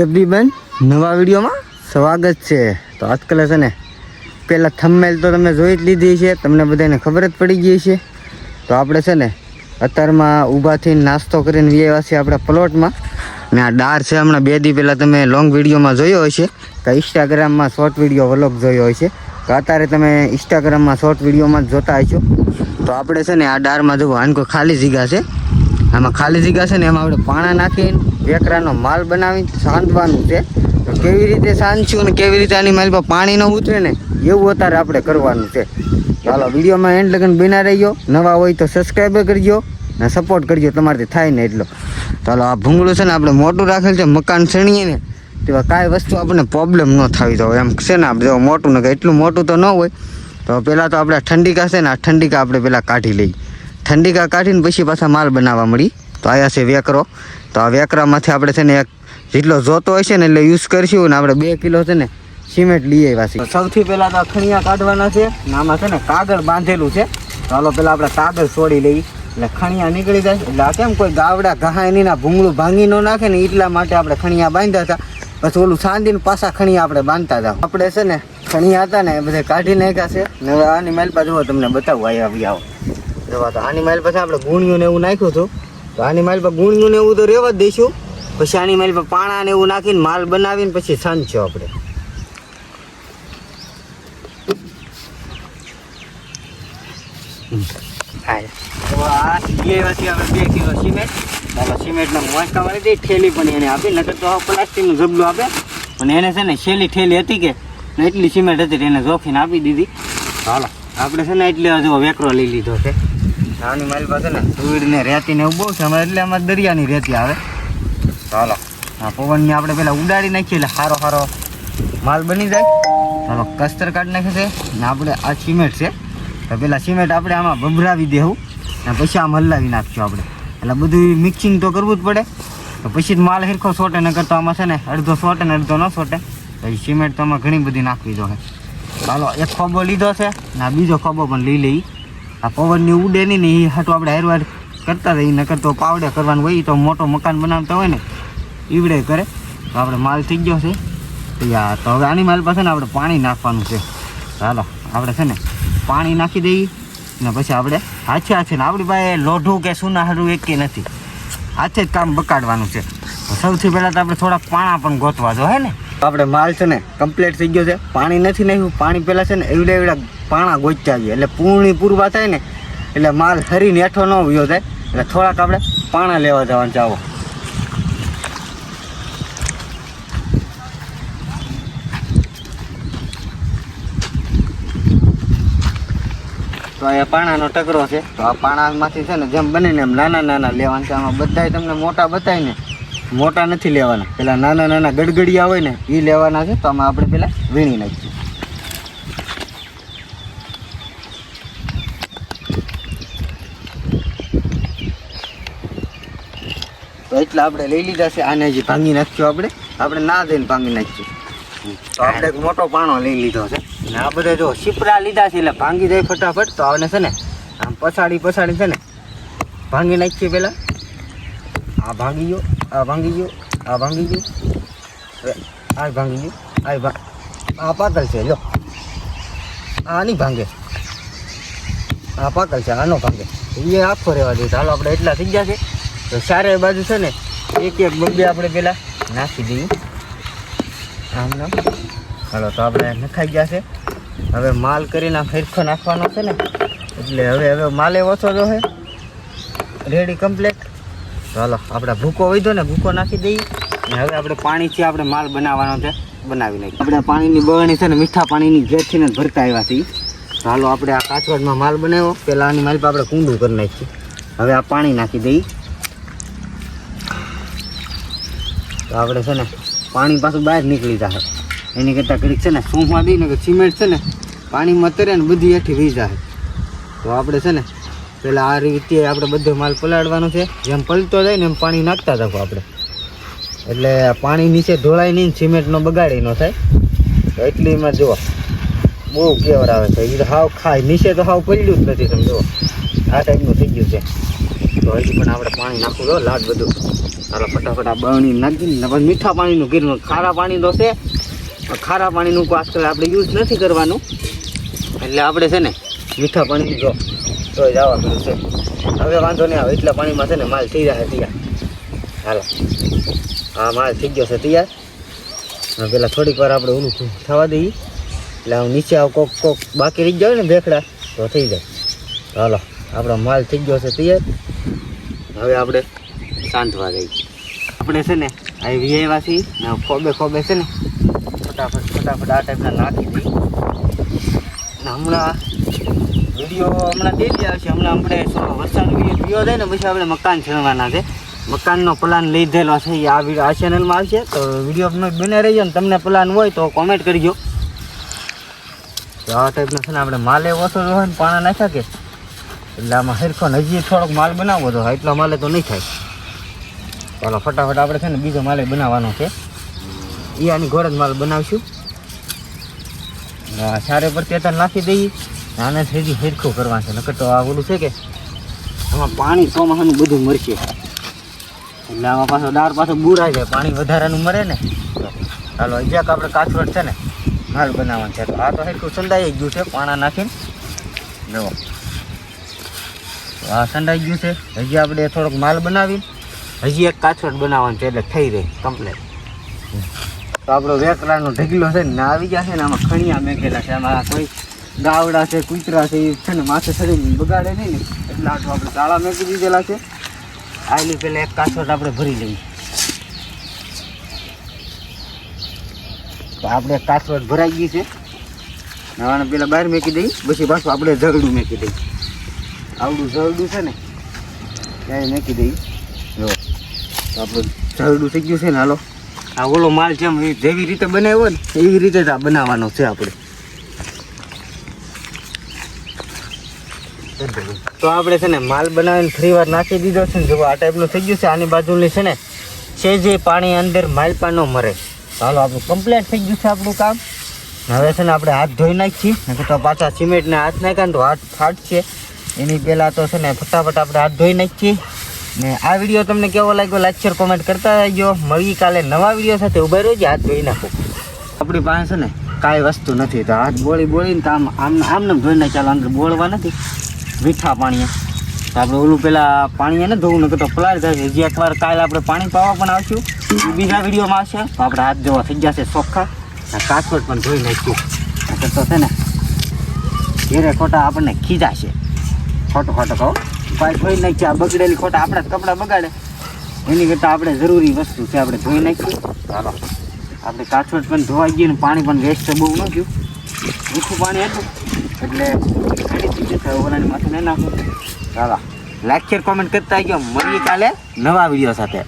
Everyone નવા વિડીયોમાં સ્વાગત છે। તો આજકાલ છે ને પહેલાં થંબનેલ તો તમે જોઈ જ લીધી છે, તમને બધાને ખબર જ પડી ગઈ છે। તો આપણે છે ને અત્યારમાં ઊભા થઈને નાસ્તો કરીને વ્યવા છીએ આપણે પ્લોટમાં ને આ ડાર છે। હમણાં 2 દી પહેલાં તમે લોંગ વિડીયોમાં જોયો હશે કે ઇન્સ્ટાગ્રામમાં શોર્ટ વિડીયો વ્લોગ જોયો હશે તો અત્યારે તમે ઇન્સ્ટાગ્રામમાં શોર્ટ વિડીયોમાં જ જોતા હશો। તો આપણે છે ને આ ડારમાં જુઓ આને કોઈ ખાલી જગ્યા છે, આમાં ખાલી જગ્યા છે ને એમાં આપણે પાણા નાખીને વેકરાનો માલ બનાવીને સાંધવાનું છે। તો કેવી રીતે સાંધશું ને કેવી રીતે આની માલ પર પાણી ન ઉતરે ને એવું અત્યારે આપણે કરવાનું છે। ચાલો વિડીયોમાં એન્ડ લગન બના રહીજો, નવા હોય તો સબસ્ક્રાઈબ કરજો ને સપોર્ટ કરજો તમારાથી થાય ને એટલો। ચાલો આ ભૂંગળું છે ને આપણે મોટું રાખેલ છે, મકાન સણીએ ને તેવા કાંઈ વસ્તુ આપણને પ્રોબ્લેમ ન થવી જોઈએ એમ છે ને। આપણે જો મોટું ને એટલું મોટું તો ન હોય તો પહેલાં તો આપણે ઠંડીકા છે ને આ ઠંડીકા આપણે પહેલાં કાઢી લઈએ, ઠંડીકા કાઢીને પછી પાછા માલ બનાવવા મળી। તો આયા છે વેકરો, તો આ વેકરામાંથી આપણે છે ને એક જેટલો જોતો હોય છે ને એટલે યુઝ કરીશું ને આપણે 2 કિલો છે ને સિમેન્ટ લઈ આવ્યા છીએ। સૌથી પહેલાં તો ખણિયા કાઢવાના છે ને આમાં છે ને કાગળ બાંધેલું છે। ચાલો પહેલાં આપણે કાગળ છોડી લઈએ એટલે ખણિયા નીકળી જાય। એટલે આ કેમ કોઈ ગાવડા ઘાય નહીં ના ભૂંગળું ભાંગી ન નાખે ને એટલા માટે આપણે ખણિયા બાંધ્યા હતા, પછી ઓલું સાંધીને પાછા ખણિયા આપણે બાંધતા હતા। આપણે છે ને ખણિયા હતા ને એ બધા કાઢી નાખ્યા છે ને હવે આની માલ પાસે જુઓ તમને બતાવું આવી આવો જવા। તો આની માલ પાસે આપણે ગુણિયું ને એવું નાખ્યું હતું, તો આની માલ પર ગુણિયું ને એવું તો રહેવા જ દઈશું, પછી આની માલ પર પાણા ને એવું નાખીને માલ બનાવીને પછી સાંજશું આપણે। તો આ લેવાથી આપણે 2 કિલો સિમેન્ટ, ચાલો સિમેન્ટના મોસ્કા મારી દઈ, ઠેલી પણ એને આપી, નકર તો પ્લાસ્ટિકનું જબલું આપે અને એને છે ને છેલ્લી ઠેલી હતી કે એટલી સિમેન્ટ હતી એને જોખીને આપી દીધી। ચાલો આપણે છે ને એટલે જો વેકરો લઈ લીધો છે। આની મારી પાસે ને ધૂળ ને રેતી ને એવું બહુ છે અમારે, એટલે અમારે દરિયાની રેતી આવે। ચાલો આ પવનની આપણે પહેલાં ઉડાડી નાખીએ એટલે સારો માલ બની જાય। ચાલો કસ્તર કાઢી નાખે છે ને આપણે આ સિમેન્ટ છે તો પહેલાં સિમેન્ટ આપણે આમાં ભભરાવી દેવું ને પછી આમ હલાવી નાખશું આપણે, એટલે બધું મિક્સિંગ તો કરવું જ પડે તો પછી જ માલ સરખો સોટે, ન કરતો આમાં છે ને અડધો સોટે ને અડધો ન સોટે, પછી સિમેન્ટ તો આમાં ઘણી બધી નાખવી જોઈએ। ચાલો એક ખોબો લીધો છે ને આ બીજો ખોબો પણ લઈ લઈ, આ પવનની ઉડે નહીં ને એ હાટું આપણે હેરવાર કરતા રહીએ, નકર તો પાવડે કરવાનું હોય તો મોટો મકાન બનાવતા હોય ને ઈવડે કરે। તો આપણે માલ થઈ ગયો છે તૈયાર। તો હવે આની માલ પાસે ને આપણે પાણી નાખવાનું છે। ચાલો આપણે છે ને પાણી નાખી દઈએ ને પછી આપણે હાથે ને આપણી પાસે લોઢું કે સુના હાડું એક કે નથી, હાથે જ કામ બકાડવાનું છે। તો સૌથી પહેલાં તો આપણે થોડાક પાણા પણ ગોતવા જો હે ને। તો આપણે માલ છે ને કમ્પ્લીટ થઈ ગયો છે, પાણી નથી નાખ્યું, પાણી પહેલાં છે ને એવડા પાણા ગોચતા આવીએ એટલે પૂરવા થાય ને એટલે માલ હરીને હેઠો ન વયો થાય, એટલે થોડાક આપણે પાણા લેવા જવાનું ચાવો। તો આ પાણાનો ટકરો છે, તો આ પાણામાંથી છે ને જેમ બને ને એમ નાના લેવાના છે। આમાં બધાય તમને મોટા બતાય ને મોટા નથી લેવાના, પેલા નાના ગડગડિયા હોય ને એ લેવાના છે। તો આમાં આપણે પેલા વીણી નાખીએ। તો એટલા આપણે લઈ લીધા છે, આને હજી ભાંગી નાખ્યું આપણે ના દઈને ભાંગી નાખીએ। તો આપણે એક મોટો પાણો લઈ લીધો છે ને આ બધા જો શીપડા લીધા છે એટલે ભાંગી જાય ફટાફટ। તો આને છે ને આમ પછાડી છે ને ભાંગી નાખીએ પહેલાં। આ ભાંગી ગયો, આ ભાંગી ગયો, આ ભાંગી ગયું, હવે આ ભાંગી ગયું, આ પાતળ છે જો આ નહીં ભાંગે, આ પાતળ છે આનો ભાંગે, એ આખો રહેવા દઈએ। ચાલો આપણે એટલા થઈ ગયા છે। તો ચારે બાજુ છે ને એક બબ્બે આપણે પહેલાં નાખી દઈએ આમ નામ। ચાલો તો આપણે નખાઈ ગયા છે, હવે માલ કરીને ફેરખો નાખવાનો છે ને એટલે હવે માલે ઓછો જો છે રેડી કમ્પ્લીટ। ચાલો આપણે ભૂકો વધ્યો ને ભૂકો નાખી દઈએ ને હવે આપણે પાણીથી આપણે માલ બનાવવાનો છે, બનાવી નાખીએ। આપણે પાણીની બરણી છે ને મીઠા પાણીની ઘેરથી ને ભરતા આવ્યા છીએ। ચાલો આપણે આ કાચવાડમાં માલ બનાવ્યો, પહેલાં આની માલ પર આપણે કુંડું કરી નાખીએ। હવે આ પાણી નાખી દઈએ, તો આપણે છે ને પાણી પાછું બહાર નીકળી જાય, એની કરતાં ઘડીક છે ને સૂંફમાં દઈને કે સિમેન્ટ છે ને પાણીમાં તરે ને બધી હેઠી વી જાય। તો આપણે છે ને પહેલાં આ રીતે આપણે બધો માલ પલાળવાનો છે, જેમ પલતો જાય ને એમ પાણી નાખતા જાવ આપણે, એટલે પાણી નીચે ઢોળાય નહીં, સિમેન્ટનો બગાડી ન થાય। તો એટલીમાં જુઓ બહુ કેવર આવે છે, એ તો હાવ ખાય નીચે તો હાવ પડ્યું જ નથી, તમે જુઓ આ ટાઈપનું થઈ ગયું છે। તો હજી પણ આપણે પાણી નાખવું દો લાટ બધું. ચાલો ફટાફટ આ બરણી નાખીને પછી મીઠા પાણીનું ગીરનું ખારા પાણી તો છે, ખારા પાણીનું આજકાલ આપણે યુઝ નથી કરવાનું, એટલે આપણે છે ને મીઠા પાણી જો તો જવા બધું છે. હવે વાંધો નહીં આવે, એટલા પાણીમાં છે ને માલ થઈ જશે તૈયાર. હાલો હા માલ થઈ ગયો છે તૈયાર. હવે પેલા થોડીક વાર આપણે ઓલું થવા દઈએ, એટલે આમ નીચે આવ કોક બાકી રહી જાય ને ભેખડા તો થઈ જાય. હાલો આપણો માલ થઈ ગયો છે તૈયાર. હવે આપણે સાંધવા જઈએ. આપણે છે ને આ વિયાવાસી ને ખોબે છે ને ફટાફટ આ ટાઈપના નાખી દઈએ. ને હમણાં ડેલી આવશે. હમણાં આપણે વરસાદનો વિડીયો થાય ને પછી આપણે મકાન ચણવાના છે. મકાનનો પ્લાન લીધેલો છે એ આ ચેનલમાં આવશે, તો વિડીયો બને રહીજો ને તમને પ્લાન હોય તો કોમેન્ટ કરજો. તો આ ટાઈપનો છે ને આપણે માલે ઓછો હોય ને પાણા નાખ્યા કે એટલે આમાં હરખો ને હજી થોડોક માલ બનાવવો તો એટલો માલે તો નહીં થાય. ચાલો ફટાફટ આપણે છે ને બીજો માલે બનાવવાનો છે, એ આની ઘોડે જ માલ બનાવશું. સારે પર તેતર નાખી દઈએ, આને હજી હરખું કરવાનું છે. નકર તો આ ઓલું છે કે આમાં પાણી ચોમાસાનું બધું મરશે, એટલે આમાં પાછો દાળ પાછો બુરાય જાય, પાણી વધારાનું મરે ને. ચાલો હજી આપણે કાચવટ છે ને માલ બનાવવાનું છે. તો આ તો હરખું સંડાઈ ગયું છે પાણા નાખીને. જુઓ આ સંડાઈ ગયું છે. હજી આપણે થોડોક માલ બનાવીને હજી એક કાચવટ બનાવવાનું છે, એટલે થઈ રહી કમ્પ્લેટ. તો આપણો વેકરાનો ઢગલો છે ને આવી ગયા છે ને, આમાં ખણિયા મેકેલા છે. આમાં કોઈ ગાવડા છે, કૂતરા છે, એ છે ને માથે ચડીને બગાડે નહીં ને એટલે આટલું આપણે તાળા મેકી દીધેલા છે. આની પહેલાં એક કાચવટ આપણે ભરી લઈએ. તો આપણે એક કાચવટ ભરાઈ ગઈ છે. નવાને પહેલાં બહાર મેકી દઈએ, પછી પાછું આપણે ઝઘડું મેકી દઈએ. આવડું ઝઘડું છે ને ત્યાં મેકી દઈએ. જો આપણું ઝઘડું થઈ ગયું છે ને. હાલો આ ઓલો માલ જેમ જેવી રીતે બનાવ્યો ને એવી રીતે જ આ બનાવવાનો છે આપણે. તો આપણે છે ને માલ બનાવીને ફરી વાર નાખી દીધો છે ને. જો આ ટાઈપનું થઈ ગયું છે. આની બાજુની છે ને જે પાણી અંદર માલપા ન મરે. ચાલો આપણું કમ્પ્લીટ થઈ ગયું છે આપણું કામ. હવે છે ને આપણે હાથ ધોઈ નાખીએ, નકર તો પાછા સિમેન્ટને હાથ નાખ્યા ને તો હાથ ફાટશે. એની પહેલાં તો છે ને ફટાફટ આપણે હાથ ધોઈ નાખીએ. ને આ વિડીયો તમને કેવો લાગ્યો લાઈક શેર કોમેન્ટ કરતા રહેજો. મળી કાલે નવા વિડીયો સાથે ઉભા રહેજો. હાથ ધોઈ નાખો. આપણી પાસે છે ને કાંઈ વસ્તુ નથી, તો હાથ બોળીને તો આમને ધોઈ નાખી. ચાલો અંદર બોળવા નથી મીઠા પાણીએ. તો આપણે ઓલું પેલા પાણીએ ને ધોવું નકર તો પલાળ જાય. હજી એકવાર કાલે આપણે પાણી પાવા પણ આવશું, બીજા વિડીયોમાં આવશે. તો આપણે હાથ ધોવા થઈ જશે ચોખ્ખા. કાચવટ પણ ધોઈ નાખ્યું. નકર તો છે ને ઘેરે ખોટા આપણને ખીજાશે. ખોટો કહો ભાઈ ધોઈ નાખીએ. આ બગડેલી ખોટા આપણા જ કપડાં બગાડે, એની કરતાં આપણે જરૂરી વસ્તુ છે આપણે ધોઈ નાખીએ. ચાલો આપણે કાચવટ પણ ધોવાઈ ગઈ ને પાણી પણ વેસ્ટ બહુ ન ગયું. મીઠું પાણી હતું એટલે ઘણી ચીજ ઓલાની માથે નહીં નાખું. ચાલો લાઈક શેર કોમેન્ટ કરતા ગયો. મળીએ કાલે નવા વિડીયો સાથે.